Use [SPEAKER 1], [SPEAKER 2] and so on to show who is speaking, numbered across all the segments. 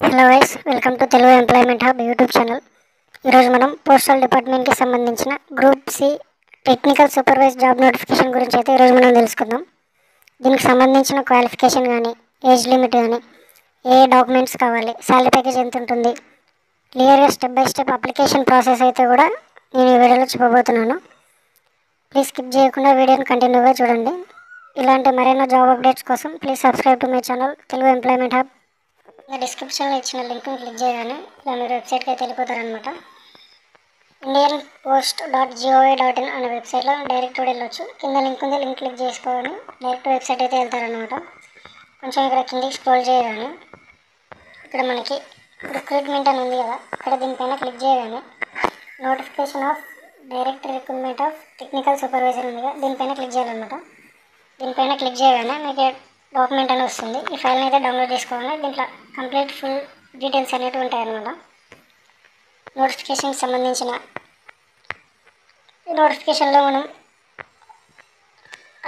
[SPEAKER 1] Hello guys, welcome to Telugu employment hub YouTube channel. ఈరోజు మనం postal డిపార్ట్మెంట్కి సంబంధించిన group C technical supervise job notification గురించి అయితే ఈరోజు మనం తెలుసుకుందాం. దీనికి సంబంధించిన క్వాలిఫికేషన్ కానీ, ఏజ్ లిమిట్ కానీ, ఏ డాక్యుమెంట్స్ కావాలి, శాలరీ ప్యాకేజ్ ఎంత ఉంటుంది, క్లియర్గా step by step application process అయితే కూడా నేను ఈ వీడియోలో చెప్పబోతున్నాను. ప్లీజ్ స్కిప్ చేయకుండా వీడియోని కంటిన్యూగా చూడండి. ఇలాంటి మరెన్నో జాబ్ అప్డేట్స్ కోసం please subscribe to my channel Telugu employment hub. డిస్క్రిప్షన్లో ఇచ్చిన లింక్ని క్లిక్ చేయగానే ఇలా మీరు వెబ్సైట్కి అయితే వెళ్ళిపోతారనమాట. indianpost.gov.in అనే వెబ్సైట్లో డైరెక్ట్ కూడా వెళ్ళొచ్చు. కింద లింక్ ఉంది, లింక్ క్లిక్ చేసుకోవాలి డైరెక్ట్ వెబ్సైట్ అయితే వెళ్తారనమాట. కొంచెం ఇక్కడ కిందికి స్క్రోల్ చేయగానే ఇక్కడ మనకి రిక్రూట్మెంట్ అని ఉంది కదా, ఇక్కడ దీనిపైన క్లిక్ చేయగానే notification off direct recruitment of technical supervisor ఉంది కదా, దీనిపైన క్లిక్ చేయాలన్నమాట. దీనిపైన క్లిక్ చేయగానే మీకు డాక్యుమెంట్ అని వస్తుంది. ఈ ఫైల్ని అయితే డౌన్లోడ్ చేసుకోవాలి. దీంట్లో కంప్లీట్ ఫుల్ డీటెయిల్స్ అనేవి ఉంటాయన్నమాట. నోటిఫికేషన్కి సంబంధించిన ఈ నోటిఫికేషన్లో మనం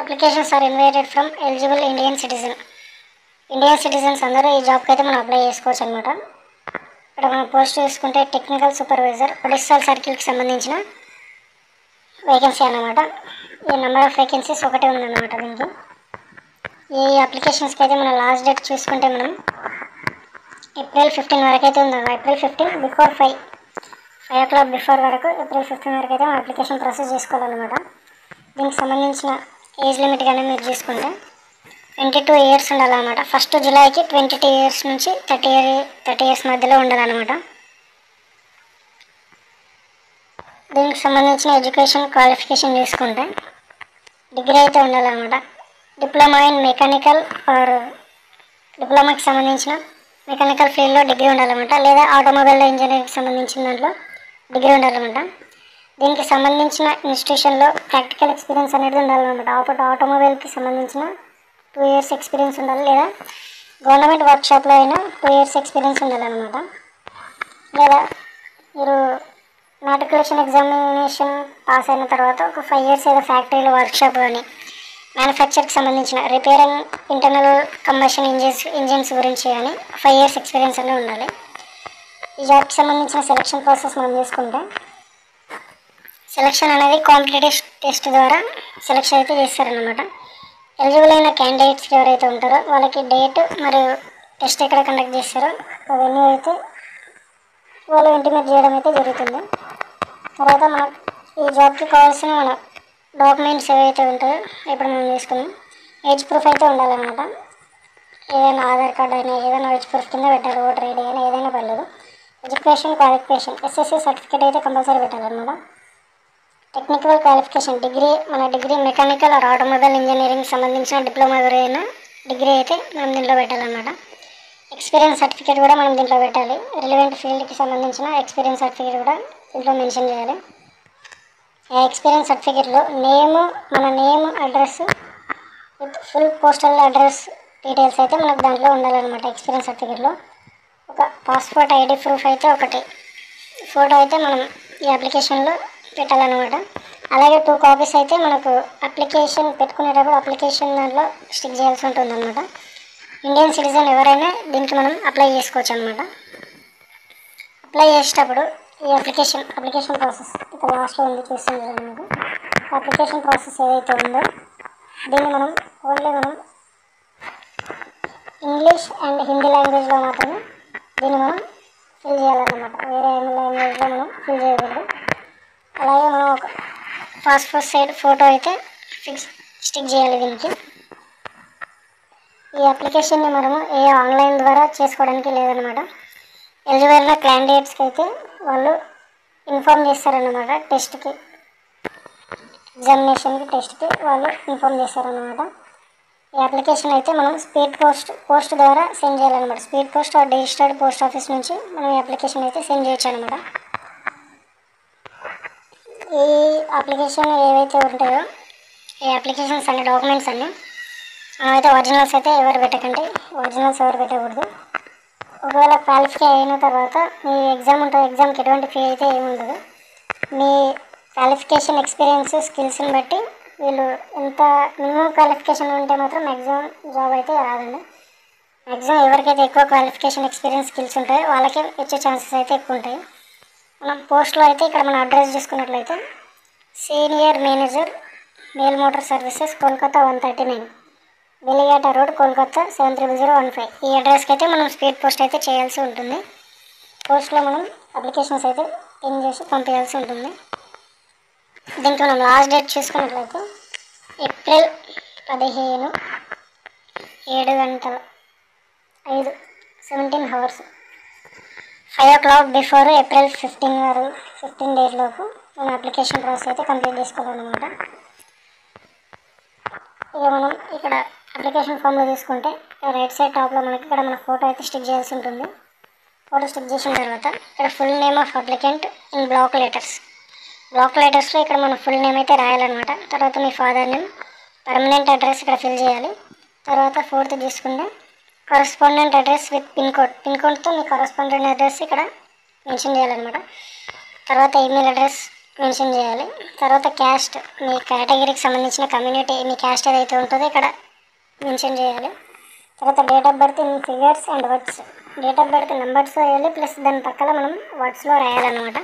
[SPEAKER 1] applications are invited from eligible Indian citizens అందరూ ఈ జాబ్కి అయితే మనం అప్లై చేసుకోవచ్చు అనమాట. ఇక్కడ మనం పోస్ట్ చూసుకుంటే టెక్నికల్ సూపర్వైజర్ ఒడిస్సా సర్కిల్కి సంబంధించిన వేకెన్సీ అన్నమాట. ఈ నెంబర్ ఆఫ్ వేకెన్సీస్ ఒకటే ఉందన్నమాట. దీనికి ఈ అప్లికేషన్స్కి అయితే మన లాస్ట్ డేట్ చూసుకుంటే మనం ఏప్రిల్ 15 వరకు అయితే ఉందన్నమాట. ఏప్రిల్ 15 బిఫోర్ 5 o'clock బిఫోర్ వరకు, ఏప్రిల్ 15 వరకు అయితే మనం అప్లికేషన్ ప్రాసెస్ చేసుకోవాలన్నమాట. దీనికి సంబంధించిన ఏజ్ లిమిట్ కానీ మీరు చూసుకుంటే 22 years ఉండాలన్నమాట. 1 Julyకి 22 years నుంచి 30 years మధ్యలో ఉండాలన్నమాట. దీనికి సంబంధించిన ఎడ్యుకేషన్ క్వాలిఫికేషన్ చూసుకుంటే డిగ్రీ అయితే ఉండాలన్నమాట. డిప్లొమా ఇన్ మెకానికల్ ఆర్ డిప్లొమాకి సంబంధించిన మెకానికల్ ఫీల్డ్లో డిగ్రీ ఉండాలన్నమాట. లేదా ఆటోమొబైల్ ఇంజనీరింగ్కి సంబంధించిన దాంట్లో డిగ్రీ ఉండాలన్నమాట. దీనికి సంబంధించిన ఇన్స్టిట్యూషన్లో ప్రాక్టికల్ ఎక్స్పీరియన్స్ అనేది ఉండాలన్నమాట. ఆటోమొబైల్కి సంబంధించిన 2 years ఎక్స్పీరియన్స్ ఉండాలి. లేదా గవర్నమెంట్ వర్క్షాప్లో అయినా 2 years ఎక్స్పీరియన్స్ ఉండాలన్నమాట. లేదా మీరు మ్యాట్రికులేషన్ ఎగ్జామినేషన్ పాస్ అయిన తర్వాత ఒక 5 years ఏదో ఫ్యాక్టరీలో వర్క్షాప్ కానీ, మ్యానుఫ్యాక్చర్కి సంబంధించిన రిపేరింగ్ ఇంటర్నల్ కంబషన్ ఇంజిన్స్ గురించి కానీ 5 years ఎక్స్పీరియన్స్ అనేది ఉండాలి. ఈ జాబ్కి సంబంధించిన సెలక్షన్ ప్రాసెస్ మనం చేసుకుంటే సెలక్షన్ అనేది కాంపిటేటివ్ టెస్ట్ ద్వారా సెలక్షన్ అయితే చేస్తారన్నమాట. ఎలిజిబుల్ అయిన క్యాండిడేట్స్ ఎవరైతే ఉంటారో వాళ్ళకి డేట్ మరియు టెస్ట్ ఎక్కడ కండక్ట్ చేస్తారో అవన్నీ అయితే వాళ్ళు ఇంటిమేట్ చేయడం అయితే జరుగుతుంది. తర్వాత మనం ఈ జాబ్కి కావాల్సిన మన డాక్యుమెంట్స్ ఏవైతే ఉంటాయో ఇప్పుడు మనం తీసుకుందాం. ఏజ్ ప్రూఫ్ అయితే ఉండాలన్నమాట. ఏదైనా ఆధార్ కార్డ్ అయినా ఏదైనా ఏజ్ ప్రూఫ్ కింద పెట్టాలి. ఓటర్ ఐడి అయినా ఏదైనా పర్లేదు. ఎడ్యుకేషన్ క్వాలిఫికేషన్ SSC సర్టిఫికేట్ అయితే కంపల్సరీ పెట్టాలన్నమాట. టెక్నికల్ క్వాలిఫికేషన్ మన degree mechanical are automobile engineering సంబంధించిన డిప్లొమా అయినా డిగ్రీ అయితే మనం దీంట్లో పెట్టాలన్నమాట. ఎక్స్పీరియన్స్ సర్టిఫికేట్ కూడా మనం దీంట్లో పెట్టాలి. రిలవెంట్ ఫీల్డ్కి సంబంధించిన ఎక్స్పీరియన్స్ సర్టిఫికేట్ కూడా దీంట్లో మెన్షన్ చేయాలి. ఆ ఎక్స్పీరియన్స్ సర్టిఫికేట్లో మన name address with full postal address details అయితే మనకు దాంట్లో ఉండాలన్నమాట. ఎక్స్పీరియన్స్ సర్టిఫికేట్లో ఒక పాస్పోర్ట్ ఐడి ప్రూఫ్ అయితే ఒకటి ఫోటో అయితే మనం ఈ అప్లికేషన్లో పెట్టాలన్నమాట. అలాగే 2 copies అయితే మనకు అప్లికేషన్ పెట్టుకునేటప్పుడు అప్లికేషన్ దాంట్లో స్టిక్ చేయాల్సి ఉంటుందన్నమాట. ఇండియన్ సిటిజన్ ఎవరైనా దీనికి మనం అప్లై చేసుకోవచ్చు అనమాట. అప్లై చేసేటప్పుడు ఈ అప్లికేషన్ ప్రాసెస్ ఇక్కడ లాస్ట్లో ఉంది చూస్తుంది అనమాట. అప్లికేషన్ ప్రాసెస్ ఏదైతే ఉందో దీన్ని మనం ఇంగ్లీష్ అండ్ హిందీ లాంగ్వేజ్లో మాత్రమే దీన్ని మనం ఫిల్ చేయాలన్నమాట. వేరే లాంగ్వేజ్లో మనం ఫిల్ చేయకూడదు. అలాగే మనం ఒక పాస్పోర్ట్ సైడ్ ఫోటో అయితే స్టిక్ చేయాలి దీనికి. ఈ అప్లికేషన్ని మనము ఆన్లైన్ ద్వారా చేసుకోవడానికి లేదనమాట. ఎలిజిబుల్ క్యాండిడేట్స్కి అయితే వాళ్ళు ఇన్ఫార్మ్ చేస్తారన్నమాట. ఎగ్జామినేషన్కి టెస్ట్కి వాళ్ళు ఇన్ఫార్మ్ చేస్తారన్నమాట. ఈ అప్లికేషన్ అయితే మనం స్పీడ్ పోస్ట్ ద్వారా సెండ్ చేయాలన్నమాట. Speed post or registered post office నుంచి మనం ఈ అప్లికేషన్ అయితే సెండ్ చేయొచ్చు అనమాట. ఈ అప్లికేషన్ ఏవైతే ఉంటాయో ఈ అప్లికేషన్స్ అన్ని డాక్యుమెంట్స్ అన్నీ మనమైతే ఒరిజినల్స్ అయితే ఎవరు పెట్టకండి. ఒరిజినల్స్ ఎవరు పెట్టకూడదు. ఒకవేళ క్వాలిఫై అయిన తర్వాత మీ ఎగ్జామ్ ఉంటుంది. ఎగ్జామ్కి ఎటువంటి ఫీ అయితే ఏమి ఉండదు. మీ క్వాలిఫికేషన్ ఎక్స్పీరియన్స్ స్కిల్స్ని బట్టి వీళ్ళు ఎంత మినిమం క్వాలిఫికేషన్ ఉంటే మాత్రం మ్యాక్సిమం జాబ్ అయితే రాదండి. మ్యాక్సిమం ఎవరికైతే ఎక్కువ క్వాలిఫికేషన్ ఎక్స్పీరియన్స్ స్కిల్స్ ఉంటాయో వాళ్ళకే వచ్చే ఛాన్సెస్ అయితే ఎక్కువ ఉంటాయి. మనం పోస్ట్లో అయితే ఇక్కడ మన అడ్రస్ చూసుకున్నట్లయితే senior manager mail motor services Kolkata 139 Beliata road Kolkata 730015 ఈ అడ్రస్కి అయితే మనం స్పీడ్ పోస్ట్ అయితే చేయాల్సి ఉంటుంది. పోస్ట్లో మనం అప్లికేషన్స్ అయితే పిన్ చేసి పంపించాల్సి ఉంటుంది. దీనికి మనం లాస్ట్ డేట్ చూసుకున్నట్లయితే April 15 7:05 17 hours 5 o'clock before April 15 days లోపు మనం అప్లికేషన్ ప్రాసెస్ అయితే కంప్లీట్ చేసుకోవాలన్నమాట. ఇక మనం ఇక్కడ అప్లికేషన్ ఫామ్లో తీసుకుంటే రైట్ సైడ్ టాప్లో మనకి ఇక్కడ మన ఫోటో అయితే స్టిక్ చేయాల్సి ఉంటుంది. ఫోటో స్టిక్ చేసిన తర్వాత ఇక్కడ full name of applicant in block లెటర్స్లో ఇక్కడ మన ఫుల్ నేమ్ అయితే రాయాలన్నమాట. తర్వాత మీ ఫాదర్ నేమ్, పర్మనెంట్ అడ్రస్ ఇక్కడ ఫిల్ చేయాలి. తర్వాత 4th తీసుకుంటే కరస్పాండెంట్ అడ్రస్ విత్ పిన్ కోడ్తో మీ కరస్పాండెంట్ అడ్రస్ ఇక్కడ మెన్షన్ చేయాలన్నమాట. తర్వాత ఈమెయిల్ అడ్రస్ మెన్షన్ చేయాలి. తర్వాత క్యాస్ట్, మీ కేటగిరీకి సంబంధించిన కమ్యూనిటీ, మీ క్యాస్ట్ ఏదైతే ఉంటుందో ఇక్కడ మెన్షన్ చేయాలి. తర్వాత date of birth in figures and words, date of birth నెంబర్స్లో వేయాలి, ప్లస్ దాని పక్కన మనం వర్డ్స్లో రాయాలన్నమాట.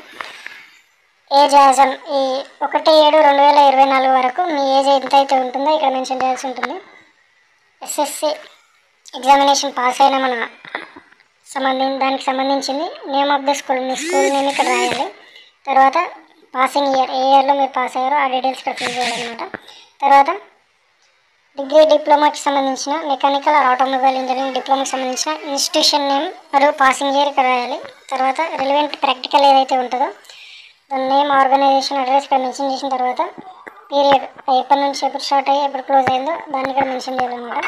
[SPEAKER 1] ఏజ్ యాజం ఈ 1/7/2024 వరకు మీ ఏజ్ ఎంత అయితే ఉంటుందో ఇక్కడ మెన్షన్ చేయాల్సి ఉంటుంది. ఎస్ఎస్సి ఎగ్జామినేషన్ పాస్ అయిన మన దానికి సంబంధించింది name of the school, me school name ఇక్కడ రాయాలి. తర్వాత పాసింగ్ ఇయర్, ఏ ఇయర్లో మీరు పాస్ అయ్యారో ఆ డీటెయిల్స్ ఇక్కడ ఫిల్ చేయాలన్నమాట. తర్వాత డిగ్రీ డిప్లొమాకి సంబంధించిన మెకానికల్ ఆర్ ఆటోమొబైల్ ఇంజనీరింగ్ డిప్లొమాకి సంబంధించిన ఇన్స్టిట్యూషన్ నేమ్ మరియు పాసింగ్ ఇయర్ ఇక్కడ రాయాలి. తర్వాత రిలవెంట్ ప్రాక్టికల్ ఏదైతే ఉంటుందో దాని నేమ్, ఆర్గనైజేషన్ అడ్రస్ ఇక్కడ మెన్షన్ చేసిన తర్వాత పీరియడ్ ఎప్పటి నుంచి ఎప్పుడు స్టార్ట్ అయ్యి ఎప్పుడు క్లోజ్ అయిందో దాన్ని ఇక్కడ మెన్షన్ చేయాలన్నమాట.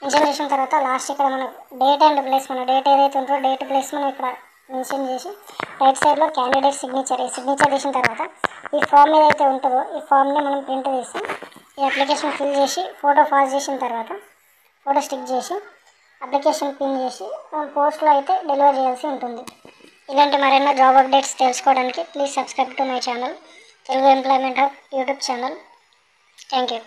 [SPEAKER 1] మెన్షన్ చేసిన తర్వాత లాస్ట్ ఇక్కడ మన డేట్ అండ్ ప్లేస్, మన డేట్ ఏదైతే ఉంటుందో డేట్ ప్లేస్ మనం ఇక్కడ మెన్షన్ చేసి రైట్ సైడ్లో క్యాండిడేట్ సిగ్నేచర్ చేసిన తర్వాత ఈ ఫామ్ ఏదైతే ఉంటుందో ఈ ఫామ్ని మనం ప్రింట్ తీసి ఈ అప్లికేషన్ ఫిల్ చేసి ఫోటో పాస్ చేసిన తర్వాత ఫోటో స్టిక్ చేసి అప్లికేషన్ పిన్ చేసి మనం పోస్ట్లో అయితే డెలివరీ చేయాల్సి ఉంటుంది. ఇలాంటి మరెన్నో జాబ్ అప్డేట్స్ తెలుసుకోవడానికి please subscribe to my channel Telugu employment hub YouTube channel. Thank you.